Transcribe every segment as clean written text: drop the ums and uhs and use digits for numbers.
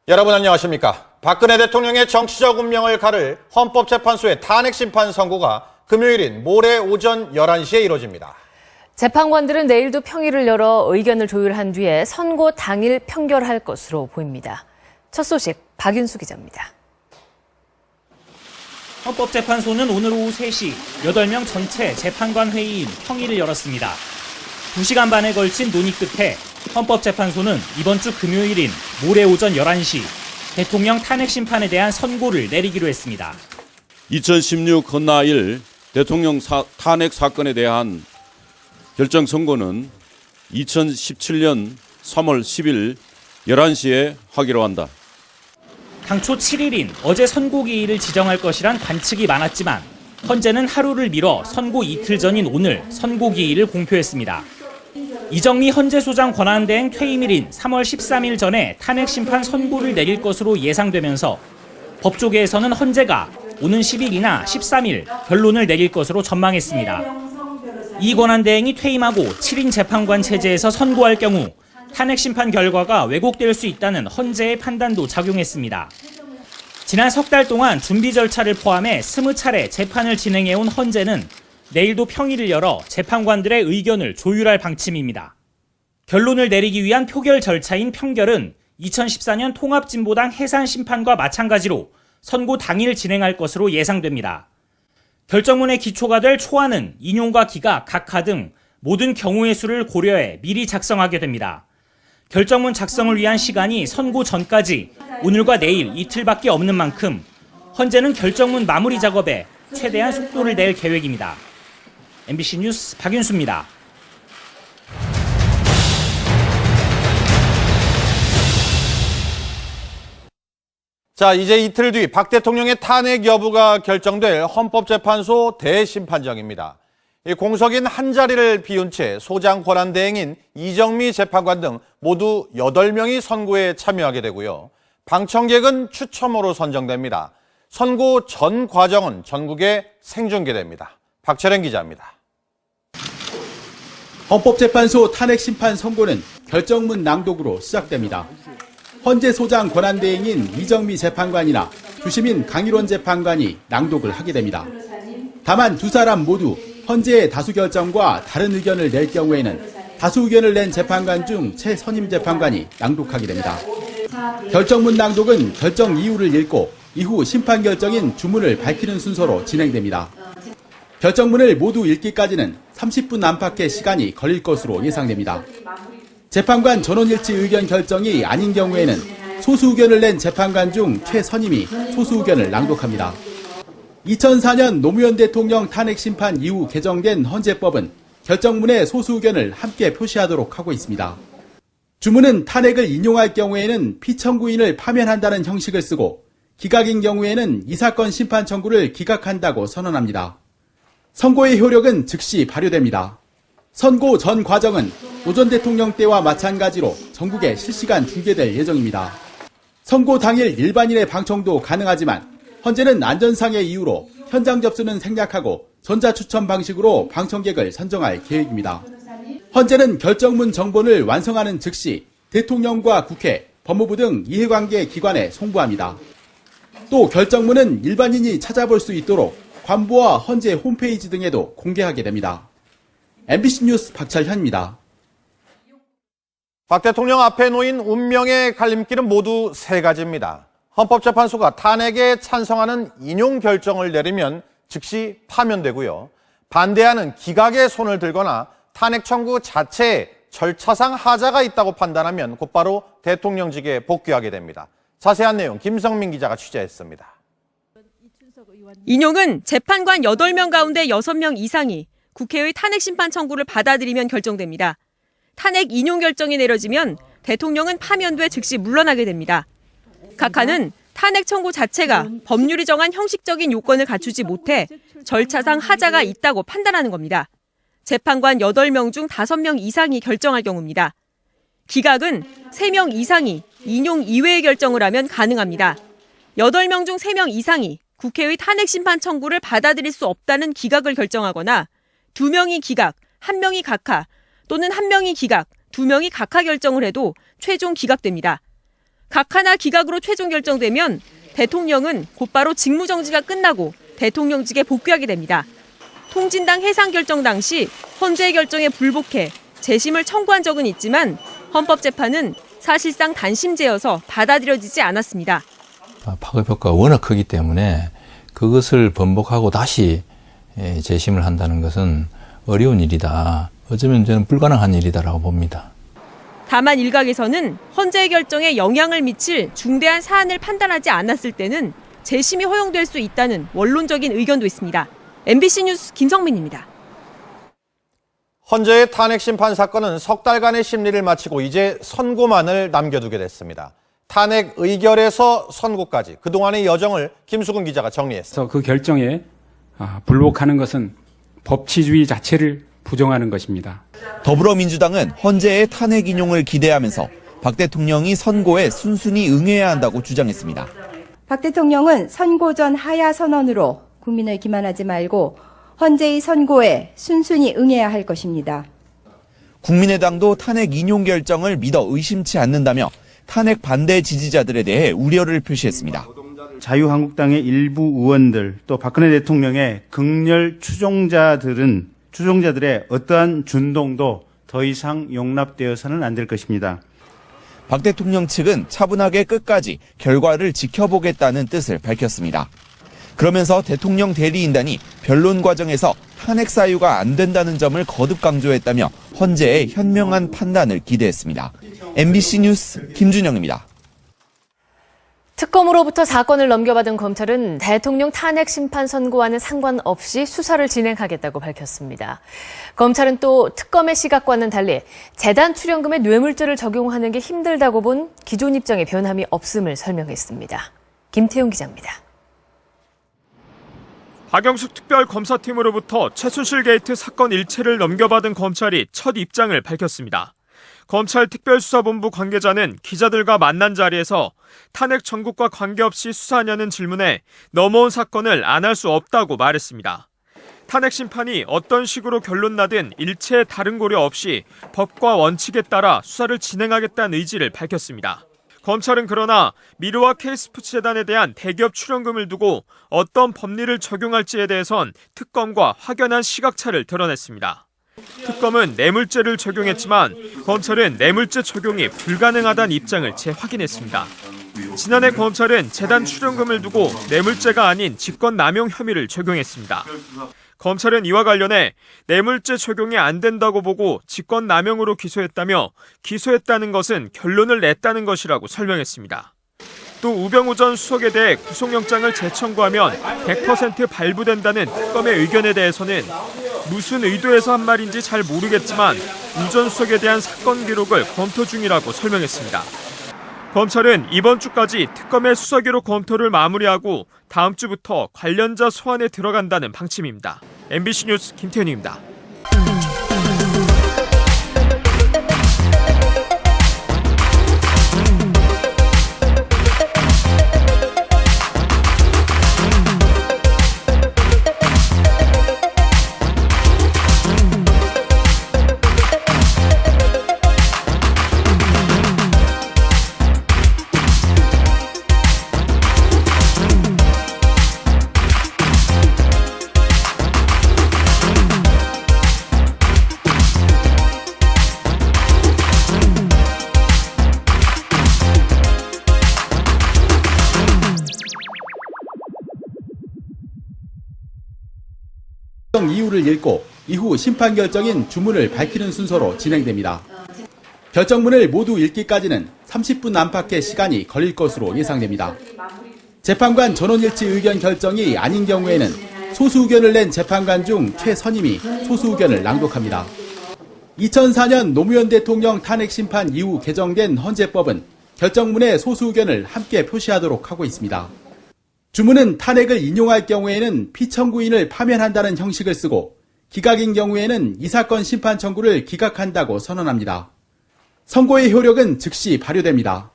여러분 안녕하십니까? 박근혜 대통령의 정치적 운명을 가를 헌법재판소의 탄핵심판 선고가 금요일인 모레 오전 11시에 이뤄집니다. 재판관들은 내일도 평일을 열어 의견을 조율한 뒤에 선고 당일 평결할 것으로 보입니다. 첫 소식 박윤수 기자입니다. 헌법재판소는 오늘 오후 3시 8명 전체 재판관 회의인 평일을 열었습니다. 2시간 반에 걸친 논의 끝에 헌법재판소는 이번 주 금요일인 모레 오전 11시 대통령 탄핵 심판에 대한 선고를 내리기로 했습니다. 2016 헌나일 대통령 탄핵 사건에 대한 결정 선고는 2017년 3월 10일 11시에 하기로 한다. 당초 7일인 어제 선고기일을 지정할 것이란 관측이 많았지만 헌재는 하루를 미뤄 선고 이틀 전인 오늘 선고기일을 공표했습니다. 이정미 헌재소장 권한대행 퇴임일인 3월 13일 전에 탄핵 심판 선고를 내릴 것으로 예상되면서 법조계에서는 헌재가 오는 10일이나 13일 결론을 내릴 것으로 전망했습니다. 이 권한대행이 퇴임하고 7인 재판관 체제에서 선고할 경우 탄핵 심판 결과가 왜곡될 수 있다는 헌재의 판단도 작용했습니다. 지난 석 달 동안 준비 절차를 포함해 20차례 재판을 진행해온 헌재는 내일도 평일을 열어 재판관들의 의견을 조율할 방침입니다. 결론을 내리기 위한 표결 절차인 평결은 2014년 통합진보당 해산 심판과 마찬가지로 선고 당일 진행할 것으로 예상됩니다. 결정문의 기초가 될 초안은 인용과 기각, 각하 등 모든 경우의 수를 고려해 미리 작성하게 됩니다. 결정문 작성을 위한 시간이 선고 전까지 오늘과 내일 이틀밖에 없는 만큼 헌재는 결정문 마무리 작업에 최대한 속도를 낼 계획입니다. MBC 뉴스 박윤수입니다. 자, 이제 이틀 뒤 박 대통령의 탄핵 여부가 결정될 헌법재판소 대심판정입니다. 공석인 한 자리를 비운 채 소장 권한대행인 이정미 재판관 등 모두 8명이 선고에 참여하게 되고요. 방청객은 추첨으로 선정됩니다. 선고 전 과정은 전국에 생중계됩니다. 박철현 기자입니다. 헌법재판소 탄핵심판 선고는 결정문 낭독으로 시작됩니다. 헌재 소장 권한대행인 이정미 재판관이나 주심인 강일원 재판관이 낭독을 하게 됩니다. 다만 두 사람 모두 헌재의 다수 결정과 다른 의견을 낼 경우에는 다수 의견을 낸 재판관 중 최선임 재판관이 낭독하게 됩니다. 결정문 낭독은 결정 이유를 읽고 이후 심판 결정인 주문을 밝히는 순서로 진행됩니다. 결정문을 모두 읽기까지는 30분 안팎의 시간이 걸릴 것으로 예상됩니다. 재판관 전원일치 의견 결정이 아닌 경우에는 소수 의견을 낸 재판관 중 최선임이 소수 의견을 낭독합니다. 2004년 노무현 대통령 탄핵 심판 이후 개정된 헌재법은 결정문에 소수 의견을 함께 표시하도록 하고 있습니다. 주문은 탄핵을 인용할 경우에는 피청구인을 파면한다는 형식을 쓰고 기각인 경우에는 이 사건 심판 청구를 기각한다고 선언합니다. 선고의 효력은 즉시 발효됩니다. 선고 전 과정은 오 전 대통령 때와 마찬가지로 전국에 실시간 중계될 예정입니다. 선고 당일 일반인의 방청도 가능하지만 헌재는 안전상의 이유로 현장 접수는 생략하고 전자추첨 방식으로 방청객을 선정할 계획입니다. 헌재는 결정문 정본을 완성하는 즉시 대통령과 국회, 법무부 등 이해관계 기관에 송부합니다. 또 결정문은 일반인이 찾아볼 수 있도록 관보와 헌재 홈페이지 등에도 공개하게 됩니다. MBC 뉴스 박철현입니다. 박 대통령 앞에 놓인 운명의 갈림길은 모두 세 가지입니다. 헌법재판소가 탄핵에 찬성하는 인용 결정을 내리면 즉시 파면되고요. 반대하는 기각에 손을 들거나 탄핵 청구 자체에 절차상 하자가 있다고 판단하면 곧바로 대통령직에 복귀하게 됩니다. 자세한 내용 김성민 기자가 취재했습니다. 인용은 재판관 8명 가운데 6명 이상이 국회의 탄핵 심판 청구를 받아들이면 결정됩니다. 탄핵 인용 결정이 내려지면 대통령은 파면돼 즉시 물러나게 됩니다. 각하는 탄핵 청구 자체가 법률이 정한 형식적인 요건을 갖추지 못해 절차상 하자가 있다고 판단하는 겁니다. 재판관 8명 중 5명 이상이 결정할 경우입니다. 기각은 3명 이상이 인용 이외의 결정을 하면 가능합니다. 8명 중 3명 이상이 국회의 탄핵 심판 청구를 받아들일 수 없다는 기각을 결정하거나 2명이 기각, 1명이 각하 또는 1명이 기각, 2명이 각하 결정을 해도 최종 기각됩니다. 각 하나 기각으로 최종 결정되면 대통령은 곧바로 직무정지가 끝나고 대통령직에 복귀하게 됩니다. 통진당 해상 결정 당시 헌재의 결정에 불복해 재심을 청구한 적은 있지만 헌법재판은 사실상 단심제여서 받아들여지지 않았습니다. 파급 효과가 워낙 크기 때문에 그것을 번복하고 다시 재심을 한다는 것은 어려운 일이다. 어쩌면 저는 불가능한 일이다라고 봅니다. 다만 일각에서는 헌재의 결정에 영향을 미칠 중대한 사안을 판단하지 않았을 때는 재심이 허용될 수 있다는 원론적인 의견도 있습니다. MBC 뉴스 김성민입니다. 헌재의 탄핵 심판 사건은 석 달간의 심리를 마치고 이제 선고만을 남겨두게 됐습니다. 탄핵 의결에서 선고까지 그동안의 여정을 김수근 기자가 정리했습니다. 그 결정에 불복하는 것은 법치주의 자체를 부정하는 것입니다. 더불어민주당은 헌재의 탄핵 인용을 기대하면서 박 대통령이 선고에 순순히 응해야 한다고 주장했습니다. 박 대통령은 선고 전 하야 선언으로 국민을 기만하지 말고 헌재의 선고에 순순히 응해야 할 것입니다. 국민의당도 탄핵 인용 결정을 믿어 의심치 않는다며 탄핵 반대 지지자들에 대해 우려를 표시했습니다. 자유한국당의 일부 의원들 또 박근혜 대통령의 극렬 추종자들의 어떠한 준동도 더 이상 용납되어서는 안 될 것입니다. 박 대통령 측은 차분하게 끝까지 결과를 지켜보겠다는 뜻을 밝혔습니다. 그러면서 대통령 대리인단이 변론 과정에서 탄핵 사유가 안 된다는 점을 거듭 강조했다며 헌재의 현명한 판단을 기대했습니다. MBC 뉴스 김준영입니다. 특검으로부터 사건을 넘겨받은 검찰은 대통령 탄핵 심판 선고와는 상관없이 수사를 진행하겠다고 밝혔습니다. 검찰은 또 특검의 시각과는 달리 재단 출연금에 뇌물죄를 적용하는 게 힘들다고 본 기존 입장에 변함이 없음을 설명했습니다. 김태용 기자입니다. 박영숙 특별검사팀으로부터 최순실 게이트 사건 일체를 넘겨받은 검찰이 첫 입장을 밝혔습니다. 검찰 특별수사본부 관계자는 기자들과 만난 자리에서 탄핵 전국과 관계없이 수사하냐는 질문에 넘어온 사건을 안 할 수 없다고 말했습니다. 탄핵 심판이 어떤 식으로 결론 나든 일체의 다른 고려 없이 법과 원칙에 따라 수사를 진행하겠다는 의지를 밝혔습니다. 검찰은 그러나 미르와 K스포츠재단에 대한 대기업 출연금을 두고 어떤 법리를 적용할지에 대해선 특검과 확연한 시각차를 드러냈습니다. 특검은 뇌물죄를 적용했지만 검찰은 뇌물죄 적용이 불가능하다는 입장을 재확인했습니다. 지난해 검찰은 재단 출연금을 두고 뇌물죄가 아닌 직권남용 혐의를 적용했습니다. 검찰은 이와 관련해 뇌물죄 적용이 안 된다고 보고 직권남용으로 기소했다며 기소했다는 것은 결론을 냈다는 것이라고 설명했습니다. 또 우병우 전 수석에 대해 구속영장을 재청구하면 100% 발부된다는 특검의 의견에 대해서는 무슨 의도에서 한 말인지 잘 모르겠지만 우 전 수석에 대한 사건 기록을 검토 중이라고 설명했습니다. 검찰은 이번 주까지 특검의 수사기록 검토를 마무리하고 다음 주부터 관련자 소환에 들어간다는 방침입니다. MBC 뉴스 김태현입니다. 이유를 읽고 이후 심판 결정인 주문을 밝히는 순서로 진행됩니다. 결정문을 모두 읽기까지는 30분 안팎의 시간이 걸릴 것으로 예상됩니다. 재판관 전원일치 의견 결정이 아닌 경우에는 소수 의견을 낸 재판관 중 최선임이 소수 의견을 낭독합니다. 2004년 노무현 대통령 탄핵 심판 이후 개정된 헌재법은 결정문에 소수 의견을 함께 표시하도록 하고 있습니다. 주문은 탄핵을 인용할 경우에는 피청구인을 파면한다는 형식을 쓰고 기각인 경우에는 이 사건 심판 청구를 기각한다고 선언합니다. 선고의 효력은 즉시 발효됩니다.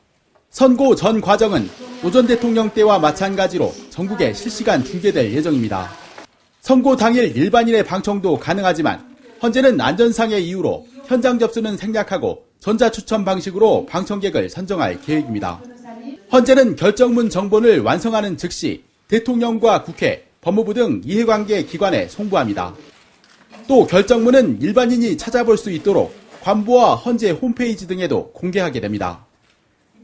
선고 전 과정은 오 전 대통령 때와 마찬가지로 전국에 실시간 중계될 예정입니다. 선고 당일 일반인의 방청도 가능하지만 헌재는 안전상의 이유로 현장 접수는 생략하고 전자추첨 방식으로 방청객을 선정할 계획입니다. 헌재는 결정문 정본을 완성하는 즉시 대통령과 국회, 법무부 등 이해관계 기관에 송부합니다. 또 결정문은 일반인이 찾아볼 수 있도록 관보와 헌재 홈페이지 등에도 공개하게 됩니다.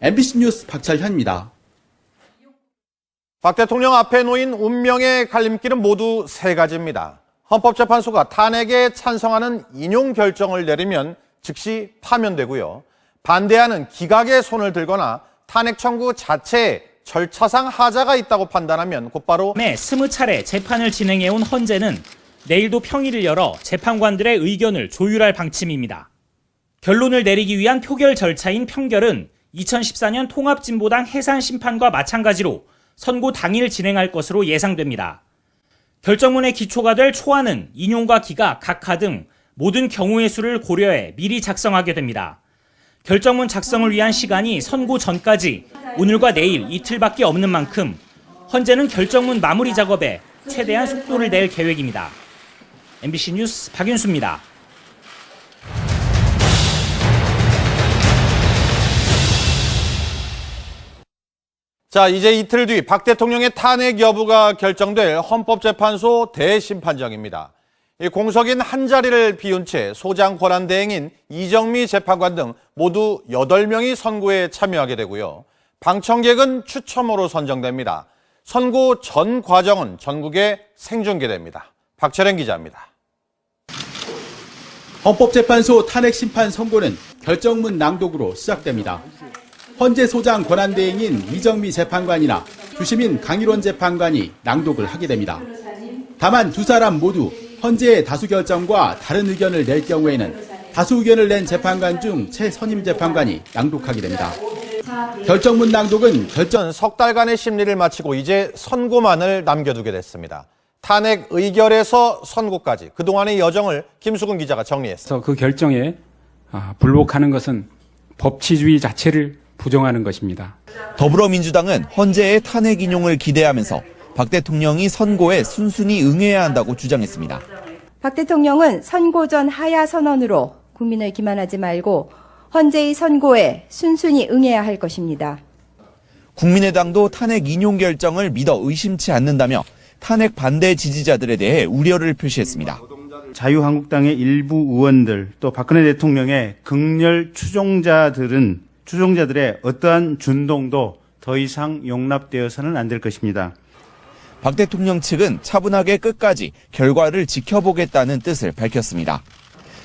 MBC 뉴스 박철현입니다. 박 대통령 앞에 놓인 운명의 갈림길은 모두 세 가지입니다. 헌법재판소가 탄핵에 찬성하는 인용 결정을 내리면 즉시 파면되고요. 반대하는 기각의 손을 들거나 탄핵 청구 자체에 절차상 하자가 있다고 판단하면 곧바로 20차례 재판을 진행해온 헌재는 내일도 평일을 열어 재판관들의 의견을 조율할 방침입니다. 결론을 내리기 위한 표결 절차인 평결은 2014년 통합진보당 해산심판과 마찬가지로 선고 당일 진행할 것으로 예상됩니다. 결정문의 기초가 될 초안은 인용과 기각, 각하 등 모든 경우의 수를 고려해 미리 작성하게 됩니다. 결정문 작성을 위한 시간이 선고 전까지 오늘과 내일 이틀밖에 없는 만큼 헌재는 결정문 마무리 작업에 최대한 속도를 낼 계획입니다. MBC 뉴스 박윤수입니다. 자, 이제 이틀 뒤 박 대통령의 탄핵 여부가 결정될 헌법재판소 대심판정입니다. 공석인 한 자리를 비운 채 소장 권한 대행인 이정미 재판관 등 모두 8명이 선고에 참여하게 되고요. 방청객은 추첨으로 선정됩니다. 선고 전 과정은 전국에 생중계됩니다. 박철현 기자입니다. 헌법재판소 탄핵심판 선고는 결정문 낭독으로 시작됩니다. 헌재 소장 권한 대행인 이정미 재판관이나 주심인 강일원 재판관이 낭독을 하게 됩니다. 다만 두 사람 모두 헌재의 다수 결정과 다른 의견을 낼 경우에는 다수 의견을 낸 재판관 중 최선임 재판관이 낭독하게 됩니다. 결정문 낭독은 석 달간의 심리를 마치고 이제 선고만을 남겨두게 됐습니다. 탄핵 의결에서 선고까지 그동안의 여정을 김수근 기자가 정리했습니다. 그 결정에 불복하는 것은 법치주의 자체를 부정하는 것입니다. 더불어민주당은 헌재의 탄핵 인용을 기대하면서 박 대통령이 선고에 순순히 응해야 한다고 주장했습니다. 박 대통령은 선고 전 하야 선언으로 국민을 기만하지 말고 헌재의 선고에 순순히 응해야 할 것입니다. 국민의당도 탄핵 인용 결정을 믿어 의심치 않는다며 탄핵 반대 지지자들에 대해 우려를 표시했습니다. 자유한국당의 일부 의원들 또 박근혜 대통령의 극렬 추종자들의 어떠한 준동도 더 이상 용납되어서는 안 될 것입니다. 박 대통령 측은 차분하게 끝까지 결과를 지켜보겠다는 뜻을 밝혔습니다.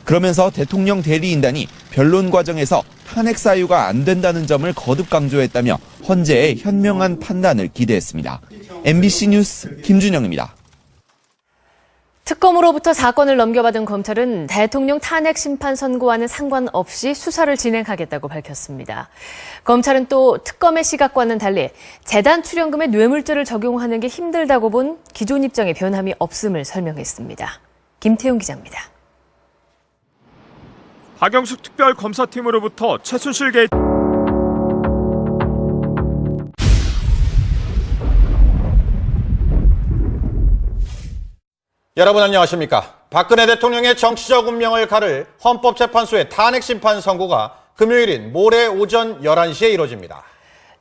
그러면서 대통령 대리인단이 변론 과정에서 탄핵 사유가 안 된다는 점을 거듭 강조했다며 헌재의 현명한 판단을 기대했습니다. MBC 뉴스 김준영입니다. 특검으로부터 사건을 넘겨받은 검찰은 대통령 탄핵 심판 선고와는 상관없이 수사를 진행하겠다고 밝혔습니다. 검찰은 또 특검의 시각과는 달리 재단 출연금에 뇌물죄를 적용하는 게 힘들다고 본 기존 입장에 변함이 없음을 설명했습니다. 김태용 기자입니다. 박영숙 특별검사팀으로부터 최순실 게이트 여러분 안녕하십니까? 박근혜 대통령의 정치적 운명을 가를 헌법재판소의 탄핵심판 선고가 금요일인 모레 오전 11시에 이뤄집니다.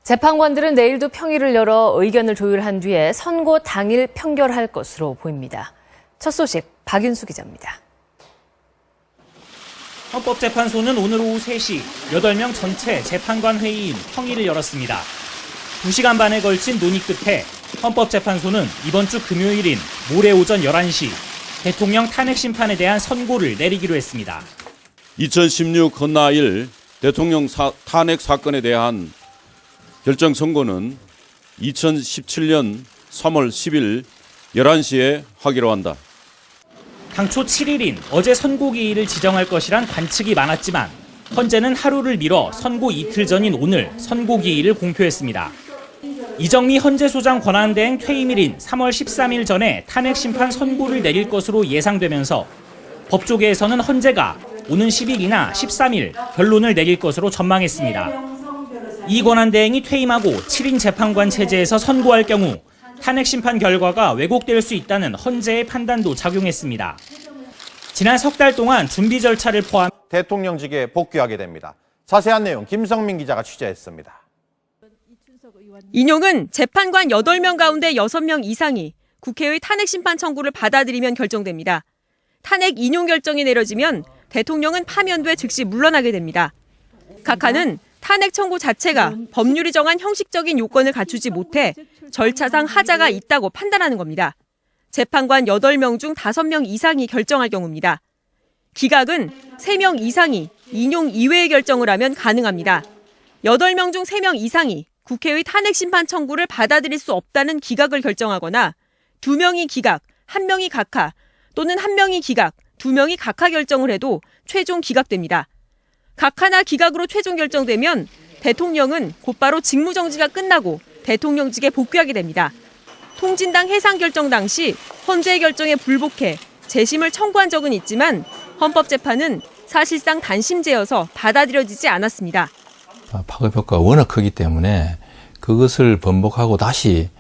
재판관들은 내일도 평일을 열어 의견을 조율한 뒤에 선고 당일 평결할 것으로 보입니다. 첫 소식 박윤수 기자입니다. 헌법재판소는 오늘 오후 3시 8명 전체 재판관 회의인 평일을 열었습니다. 2시간 반에 걸친 논의 끝에 헌법재판소는 이번 주 금요일인 모레 오전 11시 대통령 탄핵 심판에 대한 선고를 내리기로 했습니다. 2016 건나1 대통령 탄핵 사건에 대한 결정 선고는 2017년 3월 10일 11시에 하기로 한다. 당초 7일인 어제 선고기일을 지정할 것이란 관측이 많았지만 헌재는 하루를 미뤄 선고 이틀 전인 오늘 선고기일을 공표했습니다. 이정미 헌재소장 권한대행 퇴임일인 3월 13일 전에 탄핵심판 선고를 내릴 것으로 예상되면서 법조계에서는 헌재가 오는 10일이나 13일 결론을 내릴 것으로 전망했습니다. 이 권한대행이 퇴임하고 7인 재판관 체제에서 선고할 경우 탄핵심판 결과가 왜곡될 수 있다는 헌재의 판단도 작용했습니다. 지난 석 달 동안 준비 절차를 포함 대통령직에 복귀하게 됩니다. 자세한 내용 김성민 기자가 취재했습니다. 인용은 재판관 8명 가운데 6명 이상이 국회의 탄핵 심판 청구를 받아들이면 결정됩니다. 탄핵 인용 결정이 내려지면 대통령은 파면돼 즉시 물러나게 됩니다. 각하는 탄핵 청구 자체가 법률이 정한 형식적인 요건을 갖추지 못해 절차상 하자가 있다고 판단하는 겁니다. 재판관 8명 중 5명 이상이 결정할 경우입니다. 기각은 3명 이상이 인용 이외의 결정을 하면 가능합니다. 8명 중 3명 이상이 국회의 탄핵 심판 청구를 받아들일 수 없다는 기각을 결정하거나 2명이 기각, 1명이 각하 또는 1명이 기각, 2명이 각하 결정을 해도 최종 기각됩니다. 각하나 기각으로 최종 결정되면 대통령은 곧바로 직무정지가 끝나고 대통령직에 복귀하게 됩니다. 통진당 해상 결정 당시 헌재의 결정에 불복해 재심을 청구한 적은 있지만 헌법재판은 사실상 단심제여서 받아들여지지 않았습니다. 파급 효과가 워낙 크기 때문에 그것을 번복하고 다시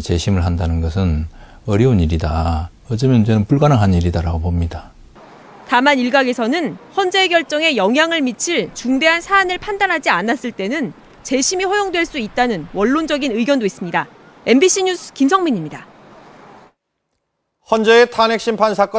재심을 한다는 것은 어려운 일이다. 어쩌면 저는 불가능한 일이다라고 봅니다. 다만 일각에서는 헌재의 결정에 영향을 미칠 중대한 사안을 판단하지 않았을 때는 재심이 허용될 수 있다는 원론적인 의견도 있습니다. MBC 뉴스 김성민입니다. 헌재의 탄핵 심판 사건